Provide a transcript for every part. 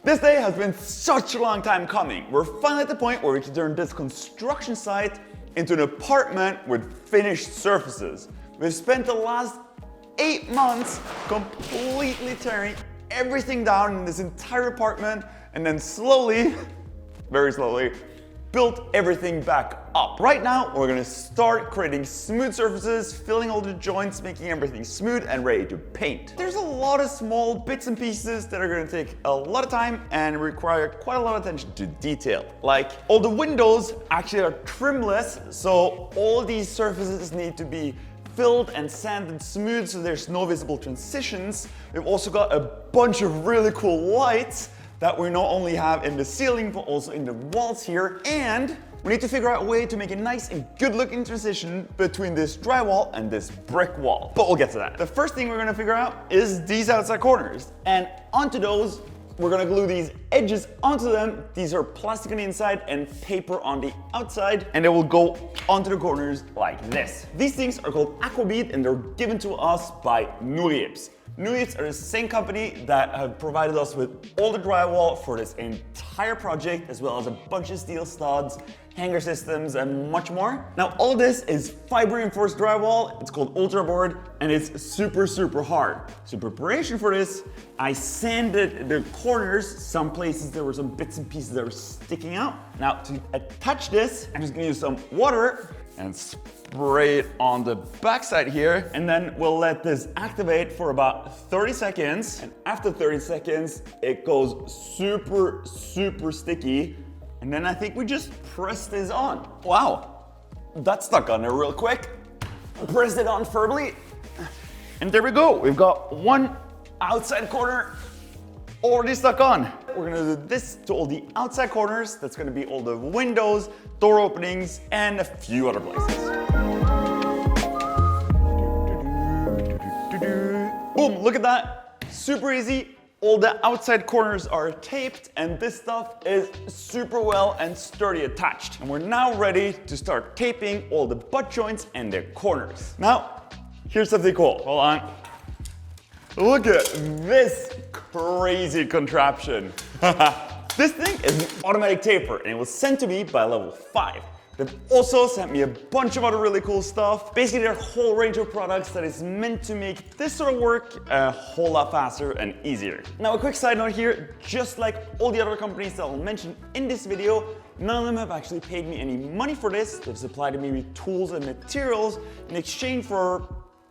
This day has been such a long time coming. We're finally at the point where we can turn this construction site into an apartment with finished surfaces. We've spent the last 8 months completely tearing everything down in this entire apartment and then slowly, very slowly, built everything back up. Right now, we're gonna start creating smooth surfaces, filling all the joints, making everything smooth and ready to paint. There's a lot of small bits and pieces that are gonna take a lot of time and require quite a lot of attention to detail. Like all the windows actually are trimless, so all these surfaces need to be filled and sanded smooth so there's no visible transitions. We've also got a bunch of really cool lights that we not only have in the ceiling but also in the walls here, and we need to figure out a way to make a nice and good looking transition between this drywall and this brick wall, but we'll get to that. The first thing we're gonna figure out is these outside corners, and onto those we're gonna glue these edges onto them. These are plastic on the inside and paper on the outside, and they will go onto the corners like this. These things are called Aquabead and they're given to us by Nurips. Nurips are the same company that have provided us with all the drywall for this entire project, as well as a bunch of steel studs, hanger systems, and much more. Now, all this is fiber reinforced drywall. It's called Ultra Board, and it's super, super hard. So in preparation for this, I sanded the corners. Some places there were some bits and pieces that were sticking out. Now, to attach this, I'm just gonna use some water and spray it on the backside here, and then we'll let this activate for about 30 seconds. And after 30 seconds, it goes super, super sticky. And then I think we just press this on. Wow, that stuck on there real quick. Press it on firmly, and there we go. We've got one outside corner already stuck on. We're gonna do this to all the outside corners. That's gonna be all the windows, door openings, and a few other places. Boom, look at that. Super easy. All the outside corners are taped, and this stuff is super well and sturdy attached. And we're now ready to start taping all the butt joints and the corners. Now, here's something cool. Hold on. Look at this crazy contraption. This thing is an automatic taper, and it was sent to me by level 5. They've also sent me a bunch of other really cool stuff. Basically, their whole range of products that is meant to make this sort of work a whole lot faster and easier. Now, a quick side note here, just like all the other companies that I'll mention in this video, none of them have actually paid me any money for this. They've supplied me with tools and materials in exchange for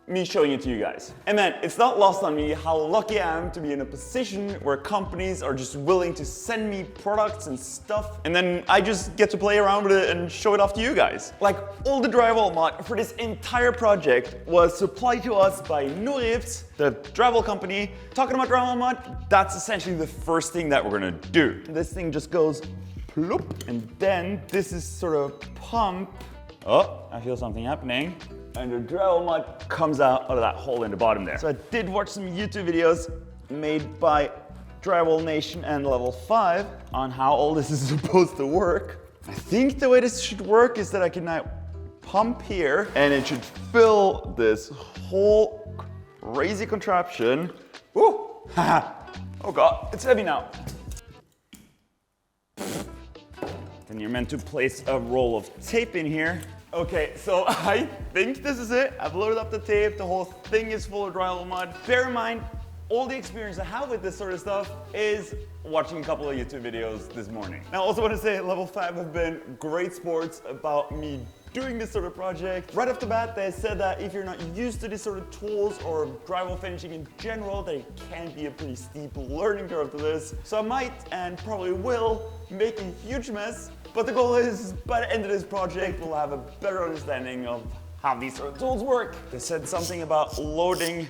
me showing it to you guys. And man, it's not lost on me how lucky I am to be in a position where companies are just willing to send me products and stuff, and then I just get to play around with it and show it off to you guys. Like, all the drywall mud for this entire project was supplied to us by Nurips, the drywall company. Talking about drywall mud, that's essentially the first thing that we're gonna do. This thing just goes plop, and then this is sort of pump. Oh, I feel something happening. And the drywall mud comes out of that hole in the bottom there. So I did watch some YouTube videos made by Drywall Nation and Level 5 on how all this is supposed to work. I think the way this should work is that I can now pump here, and it should fill this whole crazy contraption. Woo! Oh God, it's heavy now. Then you're meant to place a roll of tape in here. Okay, so I think this is it. I've loaded up the tape. The whole thing is full of drywall mud. Bear in mind, all the experience I have with this sort of stuff is watching a couple of YouTube videos this morning. Now, I also want to say Level 5 have been great sports about me doing this sort of project. Right off the bat, they said that if you're not used to this sort of tools or drywall finishing in general, that it can be a pretty steep learning curve to this. So I might, and probably will, make a huge mess. But the goal is, by the end of this project, we'll have a better understanding of how these sort of tools work. They said something about loading.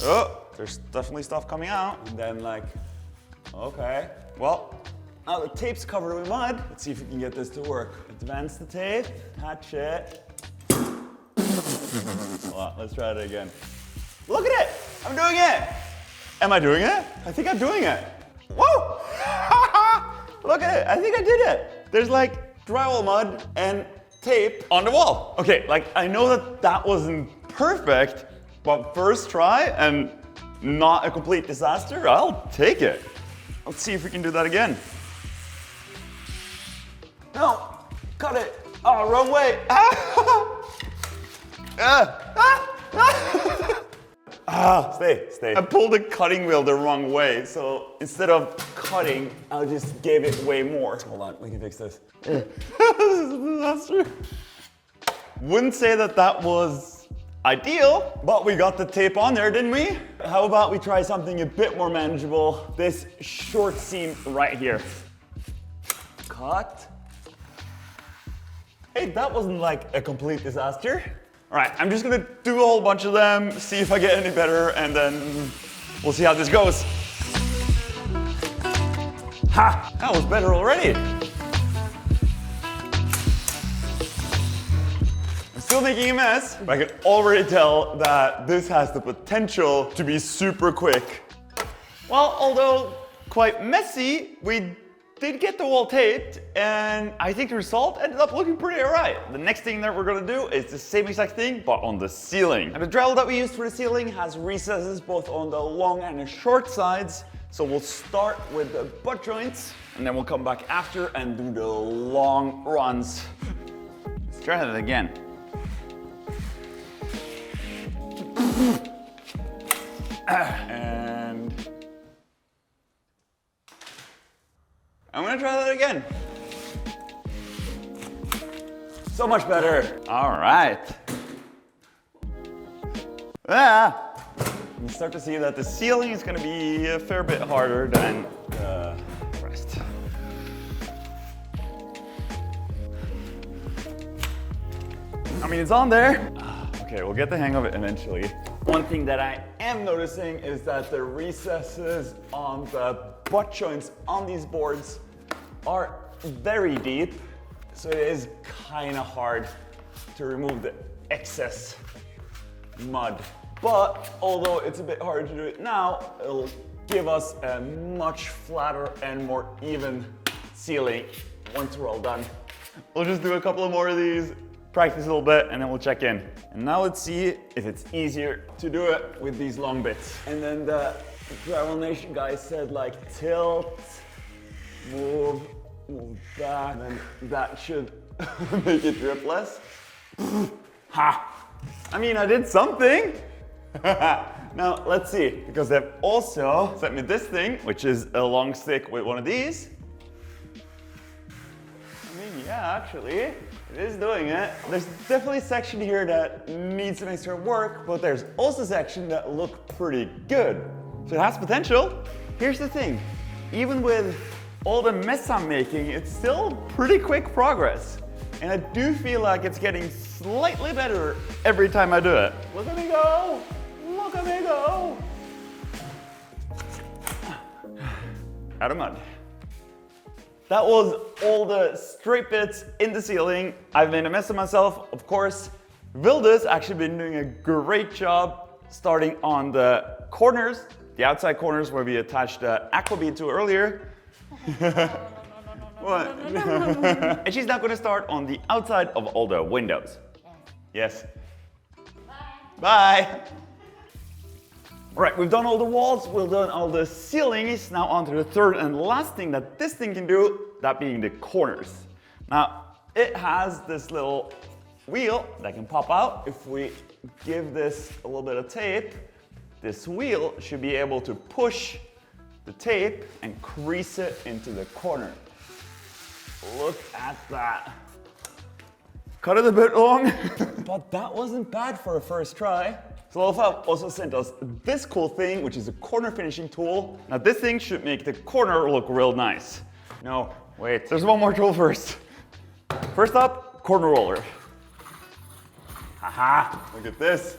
Oh, there's definitely stuff coming out. And then like, okay, well, now the tape's covered with mud. Let's see if we can get this to work. Advance the tape, attach it. Well, let's try it again. Look at it, I'm doing it. Am I doing it? I think I'm doing it. Whoa! Look at it, I think I did it. There's like drywall mud and tape on the wall. Okay, like I know that that wasn't perfect, but first try, and not a complete disaster, I'll take it. Let's see if we can do that again. No, cut it. Oh, wrong way. Stay. I pulled the cutting wheel the wrong way, so instead of cutting, I just gave it way more. Hold on, we can fix this. This is a disaster. Wouldn't say that was ideal, but we got the tape on there, didn't we? How about we try something a bit more manageable? This short seam right here. Cut. Hey, that wasn't like a complete disaster. All right, I'm just gonna do a whole bunch of them, see if I get any better, and then we'll see how this goes. Ha! That was better already. I'm still making a mess, but I can already tell that this has the potential to be super quick. Well, although quite messy, we did get the wall taped, and I think the result ended up looking pretty alright. The next thing that we're gonna do is the same exact thing, but on the ceiling. And the drywall that we used for the ceiling has recesses both on the long and the short sides. So we'll start with the butt joints, and then we'll come back after and do the long runs. Let's try that again. And I'm gonna try that again. So much better. All right. You start to see that the ceiling is gonna be a fair bit harder than the rest. I mean, it's on there. Okay, we'll get the hang of it eventually. One thing that I am noticing is that the recesses on the butt joints on these boards are very deep, so it is kind of hard to remove the excess mud. But although it's a bit harder to do it now, it'll give us a much flatter and more even ceiling once we're all done. We'll just do a couple of more of these, practice a little bit, and then we'll check in. And now let's see if it's easier to do it with these long bits. And then the Drywall Nation guy said like tilt, move back, and then that should make it drip less. Ha! I mean, I did something. Now, let's see, because they've also sent me this thing, which is a long stick with one of these. I mean, yeah, actually, it is doing it. There's definitely a section here that needs some extra work, but there's also a section that look pretty good. So it has potential. Here's the thing, even with all the mess I'm making, it's still pretty quick progress. And I do feel like it's getting slightly better every time I do it. Look at me go! Look at me go! Out of mud. That was all the straight bits in the ceiling. I've made a mess of myself, of course. Vilda's actually been doing a great job starting on the corners, the outside corners where we attached the aqua bead to earlier. What? And she's now going to start on the outside of all the windows. Yes. Bye. All right, we've done all the walls, we've done all the ceilings. Now on to the third and last thing that this thing can do, that being the corners. Now, it has this little wheel that can pop out. If we give this a little bit of tape, this wheel should be able to push the tape and crease it into the corner. Look at that. Cut it a bit long, but that wasn't bad for a first try. So Lofa also sent us this cool thing, which is a corner finishing tool. Now this thing should make the corner look real nice. No, wait, there's one more tool first. First up, corner roller. Haha, look at this.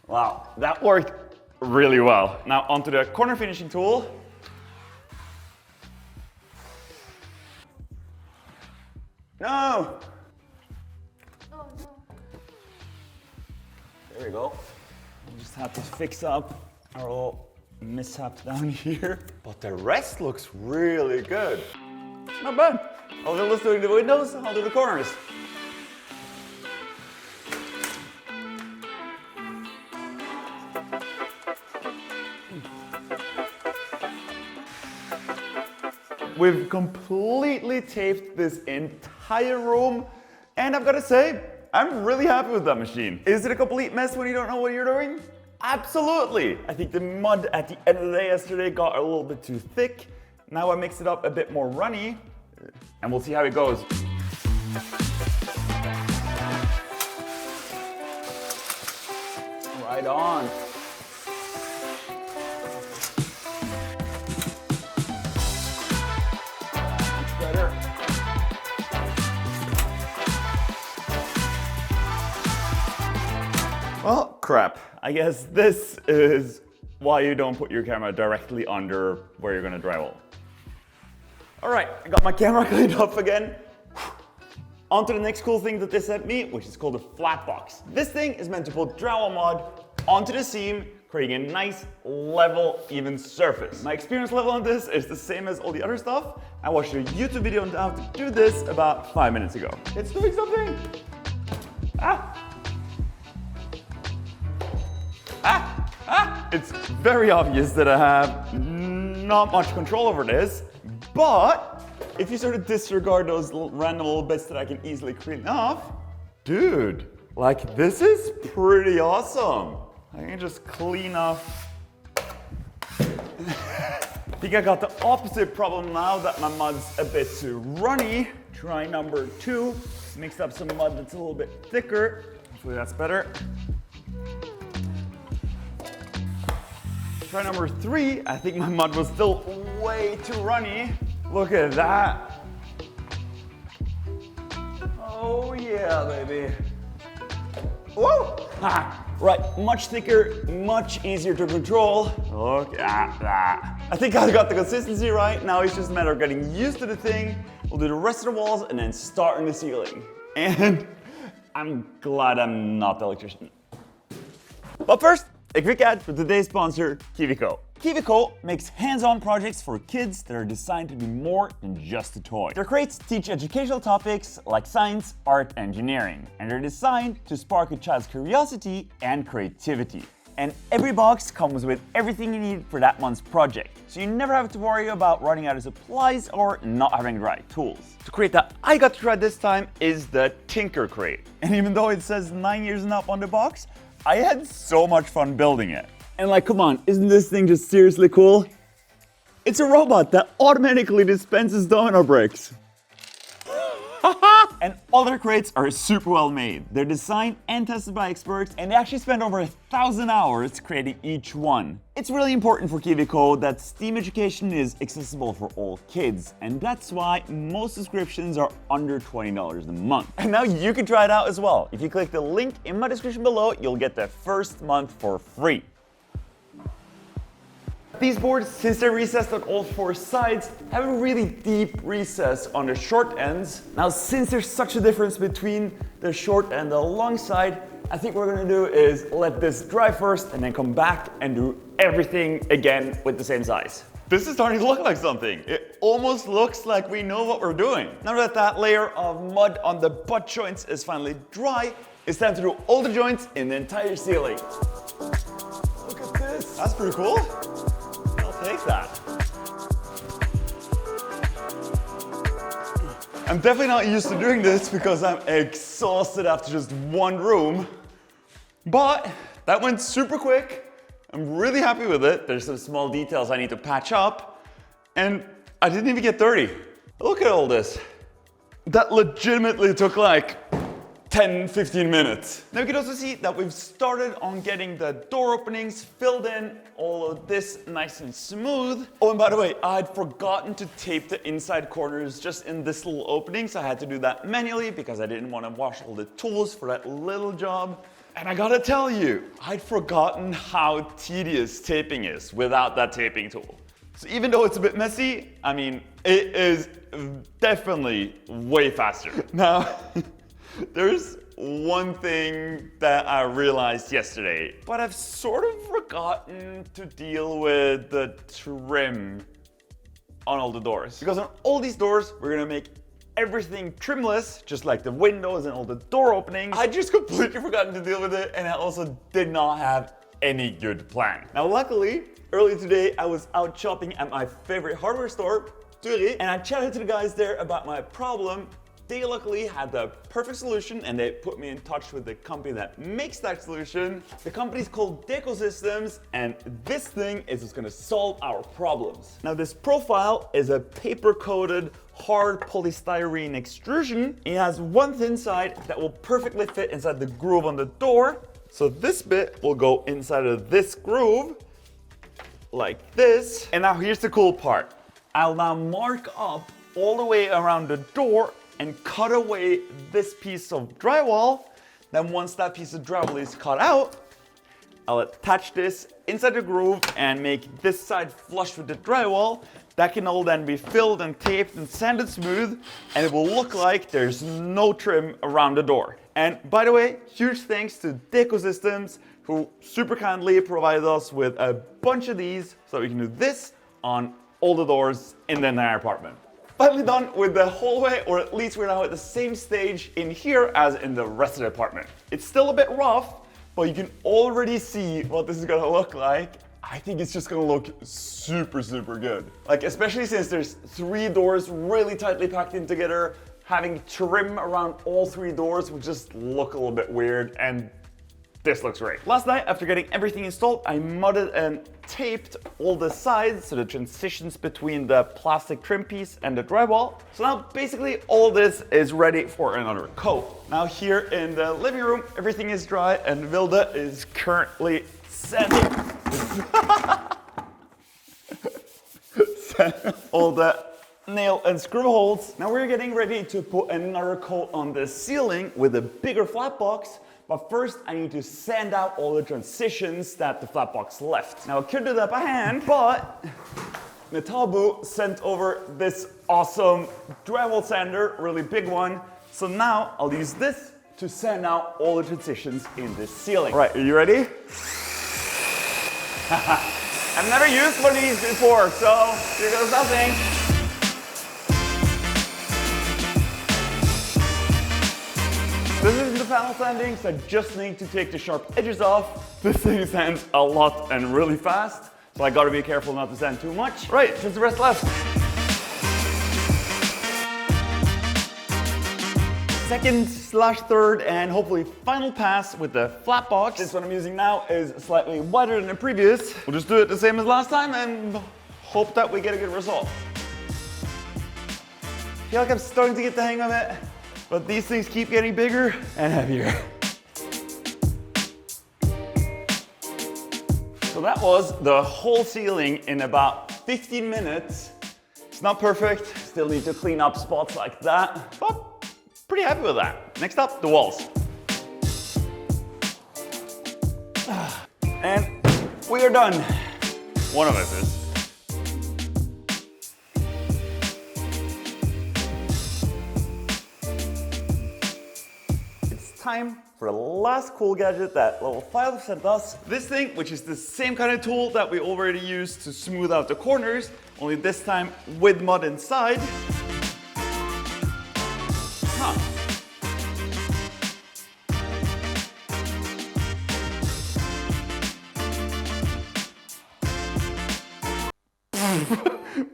Wow, that worked really well. Now onto the corner finishing tool. No! Oh, no. There we go. We just have to fix up our little mishap down here. But the rest looks really good. Not bad. Let's do the windows, I'll do the corners. we've completely taped this entire room, and I've got to say, I'm really happy with that machine. Is it a complete mess when you don't know what you're doing? Absolutely. I think the mud at the end of the day yesterday got a little bit too thick. Now I mixed it up a bit more runny, and we'll see how it goes. Right on. Much better. Well, crap. I guess this is why you don't put your camera directly under where you're gonna drywall. All right, I got my camera cleaned up again. On to the next cool thing that they sent me, which is called a flat box. This thing is meant to put drywall mud onto the seam, creating a nice, level, even surface. My experience level on this is the same as all the other stuff. I watched a YouTube video on how to do this about 5 minutes ago. It's doing something. It's very obvious that I have not much control over this, but if you sort of disregard those random little bits that I can easily clean off, dude, like this is pretty awesome. I can just clean off. I think I got the opposite problem now that my mud's a bit too runny. Try number 2, mixed up some mud that's a little bit thicker. Hopefully that's better. Try number 3, I think my mud was still way too runny. Look at that. Oh yeah, baby. Whoa! Ha! Right, much thicker, much easier to control. Look at that. I think I got the consistency right. Now it's just a matter of getting used to the thing. We'll do the rest of the walls and then starting the ceiling. And I'm glad I'm not the electrician. But first, a quick ad for today's sponsor, KiwiCo. KiwiCo makes hands-on projects for kids that are designed to be more than just a toy. Their crates teach educational topics like science, art, engineering, and they're designed to spark a child's curiosity and creativity. And every box comes with everything you need for that month's project, so you never have to worry about running out of supplies or not having the right tools. The crate that I got to try this time is the Tinker Crate. And even though it says 9 years and up on the box, I had so much fun building it. And like, come on, isn't this thing just seriously cool? It's a robot that automatically dispenses domino bricks. And all their crates are super well made. They're designed and tested by experts, and they actually spend over 1,000 hours creating each one. It's really important for KiwiCo that STEAM education is accessible for all kids, and that's why most subscriptions are under $20 a month. And now you can try it out as well. If you click the link in my description below, you'll get the first month for free. These boards, since they're recessed on all 4 sides, have a really deep recess on the short ends. Now, since there's such a difference between the short and the long side, I think what we're gonna do is let this dry first and then come back and do everything again with the same size. This is starting to look like something. It almost looks like we know what we're doing. Now that that layer of mud on the butt joints is finally dry, it's time to do all the joints in the entire ceiling. Look at this. That's pretty cool. Take that. I'm definitely not used to doing this because I'm exhausted after just one room, but that went super quick. I'm really happy with it. There's some small details I need to patch up, and I didn't even get dirty. Look at all this. That legitimately took like 10-15 minutes. Now you can also see that we've started on getting the door openings filled in, all of this nice and smooth. Oh, and by the way, I had forgotten to tape the inside corners just in this little opening, so I had to do that manually because I didn't want to wash all the tools for that little job. And I gotta tell you, I'd forgotten how tedious taping is without that taping tool. So even though it's a bit messy, I mean, it is definitely way faster. Now, there's one thing that I realized yesterday, but I've sort of forgotten to deal with the trim on all the doors. Because on all these doors, we're gonna make everything trimless, just like the windows and all the door openings. I just completely forgotten to deal with it, and I also did not have any good plan. Now luckily, earlier today I was out shopping at my favorite hardware store, Zurich, and I chatted to the guys there about my problem. They luckily had the perfect solution and they put me in touch with the company that makes that solution. The company's called Deco Systems, and this thing is just gonna solve our problems. Now this profile is a paper-coated hard polystyrene extrusion. It has one thin side that will perfectly fit inside the groove on the door. So this bit will go inside of this groove like this. And now here's the cool part. I'll now mark up all the way around the door and cut away this piece of drywall. Then once that piece of drywall is cut out, I'll attach this inside the groove and make this side flush with the drywall. That can all then be filled and taped and sanded smooth, and it will look like there's no trim around the door. And by the way, huge thanks to Deco Systems, who super kindly provided us with a bunch of these so we can do this on all the doors in the entire apartment. Finally done with the hallway, or at least we're now at the same stage in here as in the rest of the apartment. It's still a bit rough, but you can already see what this is gonna look like. I think it's just gonna look super, super good. Like, especially since there's 3 doors really tightly packed in together, having trim around all 3 doors would just look a little bit weird, and this looks great. Last night, after getting everything installed, I mudded and taped all the sides, so the transitions between the plastic trim piece and the drywall. So now basically all this is ready for another coat. Now here in the living room, everything is dry and Vilde is currently sanding all the nail and screw holes. Now we're getting ready to put another coat on the ceiling with a bigger flat box. But first, I need to sand out all the transitions that the flat box left. Now I could do that by hand, but Netabu sent over this awesome drywall sander, really big one. So now I'll use this to sand out all the transitions in this ceiling. All right, are you ready? I've never used one of these before, so here goes nothing. This isn't the final sanding, so I just need to take the sharp edges off. This thing sands a lot and really fast, so I gotta be careful not to sand too much. Right, just the rest left. Second/third and hopefully final pass with the flat box. This one I'm using now is slightly wider than the previous. We'll just do it the same as last time and hope that we get a good result. I feel like I'm starting to get the hang of it. But these things keep getting bigger and heavier. So that was the whole ceiling in about 15 minutes. It's not perfect, still need to clean up spots like that, but pretty happy with that. Next up, the walls. And we are done. One of us is. Time for the last cool gadget that level 5 sent us. This thing, which is the same kind of tool that we already used to smooth out the corners, only this time with mud inside. Huh.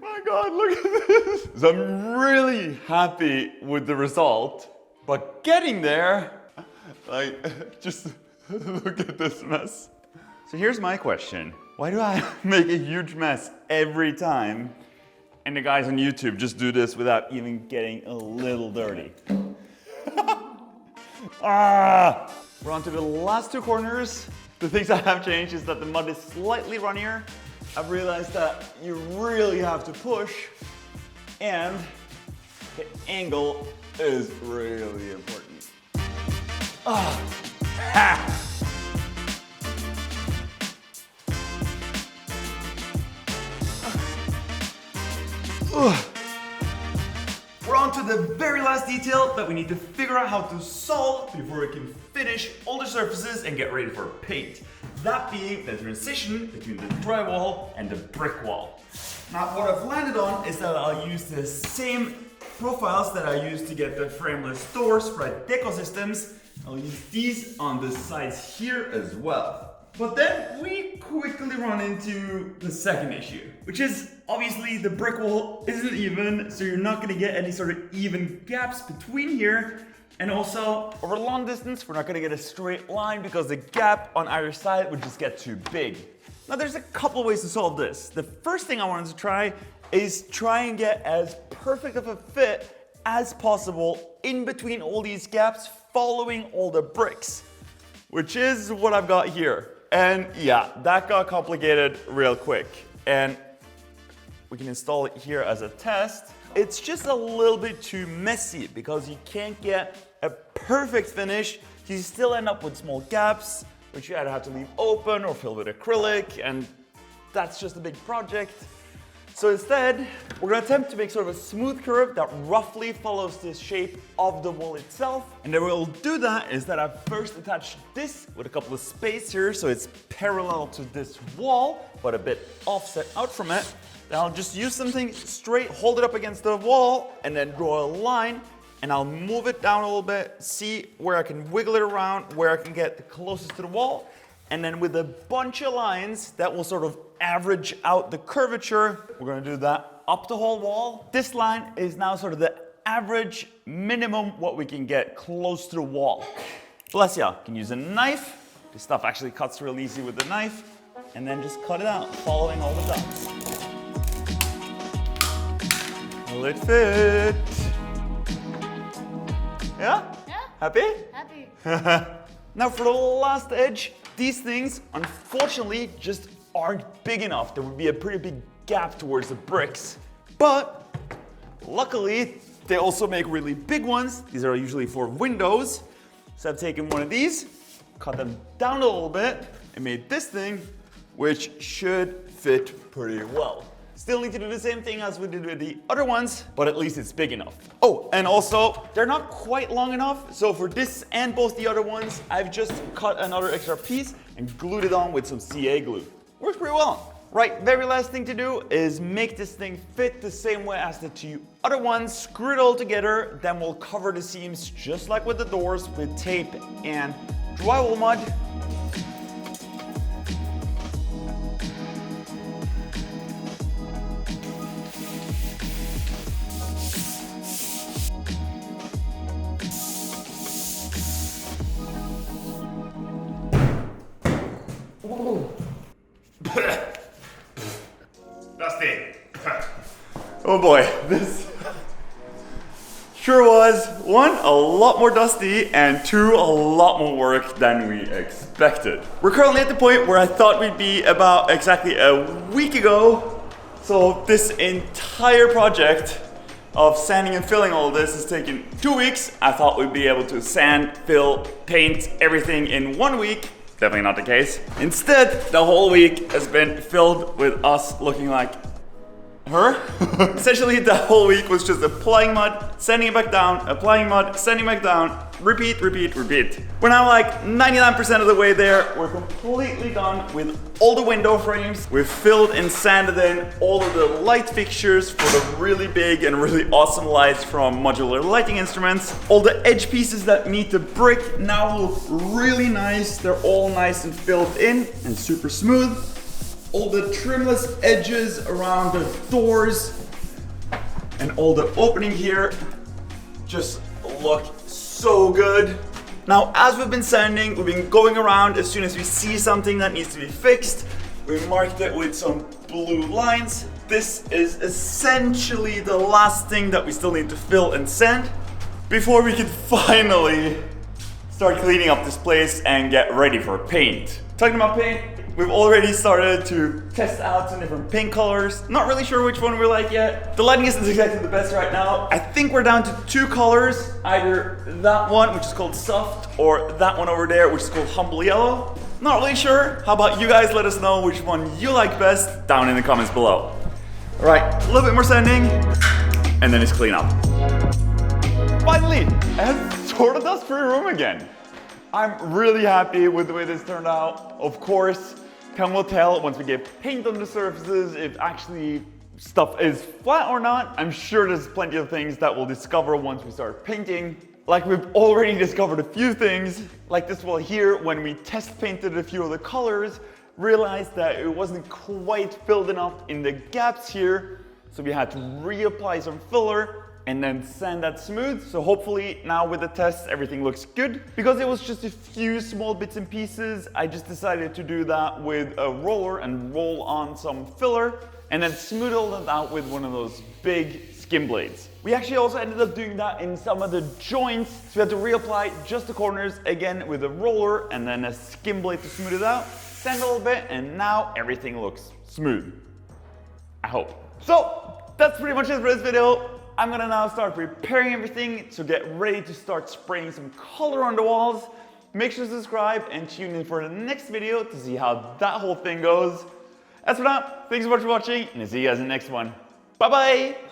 My God, look at this. So I'm really happy with the result, but getting there, like, just look at this mess. So here's my question. Why do I make a huge mess every time and the guys on YouTube just do this without even getting a little dirty? We're on to the last 2 corners. The things I have changed is that the mud is slightly runnier. I've realized that you really have to push, and the angle is really important. We're on to the very last detail that we need to figure out how to solve before we can finish all the surfaces and get ready for paint. That being the transition between the drywall and the brick wall. Now what I've landed on is that I'll use the same profiles that I used to get the frameless doors for Deco Systems. I'll use these on the sides here as well. But then we quickly run into the second issue, which is obviously the brick wall isn't even, so you're not gonna get any sort of even gaps between here. And also, over long distance, we're not gonna get a straight line because the gap on either side would just get too big. Now there's a couple ways to solve this. The first thing I wanted to try is try and get as perfect of a fit as possible in between all these gaps, following all the bricks, which is what I've got here. And yeah, that got complicated real quick. And we can install it here as a test. It's just a little bit too messy because you can't get a perfect finish. You still end up with small gaps, which you either have to leave open or fill with acrylic, and that's just a big project. So instead, we're gonna attempt to make sort of a smooth curve that roughly follows the shape of the wall itself. And the way we'll do that is that I first attach this with a couple of spacers so it's parallel to this wall, but a bit offset out from it. Then I'll just use something straight, hold it up against the wall, and then draw a line, and I'll move it down a little bit, see where I can wiggle it around, where I can get the closest to the wall. And then with a bunch of lines that will sort of average out the curvature, we're gonna do that up the whole wall. This line is now sort of the average minimum what we can get close to the wall. Bless ya, you can use a knife. This stuff actually cuts real easy with the knife. And then just cut it out, following all the dots. Will it fit? Yeah? Yeah. Happy? Happy. Now for the last edge, these things unfortunately just aren't big enough. There would be a pretty big gap towards the bricks. But luckily, they also make really big ones. These are usually for windows. So I've taken one of these, cut them down a little bit, and made this thing, which should fit pretty well. Still need to do the same thing as we did with the other ones, but at least it's big enough. Oh, and also, they're not quite long enough. So for this and both the other ones, I've just cut another extra piece and glued it on with some CA glue. Works pretty well. Right, very last thing to do is make this thing fit the same way as the two other ones, screw it all together, then we'll cover the seams just like with the doors with tape and drywall mud. Dusty. Oh boy, this sure was, one, a lot more dusty, and two, a lot more work than we expected. We're currently at the point where I thought we'd be about exactly a week ago. So this entire project of sanding and filling all of this has taken 2 weeks. I thought we'd be able to sand, fill, paint everything in 1 week. Definitely not the case. Instead, the whole week has been filled with us looking like her. Essentially, the whole week was just applying mud, sanding it back down, applying mud, sanding back down, repeat, repeat, repeat. We're now like 99% of the way there. We're completely done with all the window frames. We've filled and sanded in all of the light fixtures for the really big and really awesome lights from Modular Lighting Instruments. All the edge pieces that meet the brick now look really nice. They're all nice and filled in and super smooth. All the trimless edges around the doors and all the opening here just look so good. Now, as we've been sanding, we've been going around as soon as we see something that needs to be fixed. We marked it with some blue lines. This is essentially the last thing that we still need to fill and sand before we can finally start cleaning up this place and get ready for paint. Talking about paint, we've already started to test out some different paint colors. Not really sure which one we like yet. The lighting isn't exactly the best right now. I think we're down to 2 colors. Either that one, which is called Soft, or that one over there, which is called Humble Yellow. Not really sure. How about you guys let us know which one you like best down in the comments below. All right, a little bit more sanding, and then it's clean up. Finally, I have sort of dust-free room again. I'm really happy with the way this turned out. Of course, time will tell once we get paint on the surfaces if actually stuff is flat or not. I'm sure there's plenty of things that we'll discover once we start painting. like we've already discovered a few things, like this wall here, when we test painted a few of the colors, realized that it wasn't quite filled enough in the gaps here, so we had to reapply some filler and then sand that smooth. So hopefully now with the test everything looks good. Because it was just a few small bits and pieces, I just decided to do that with a roller and roll on some filler and then smooth all that out with one of those big skim blades. We actually also ended up doing that in some of the joints, so we had to reapply just the corners again with a roller and then a skim blade to smooth it out, sand a little bit, and now everything looks smooth. I hope. So that's pretty much it for this video. I'm gonna now start preparing everything to get ready to start spraying some color on the walls. Make sure to subscribe and tune in for the next video to see how that whole thing goes. As for now, thanks so much for watching, and I'll see you guys in the next one. Bye bye!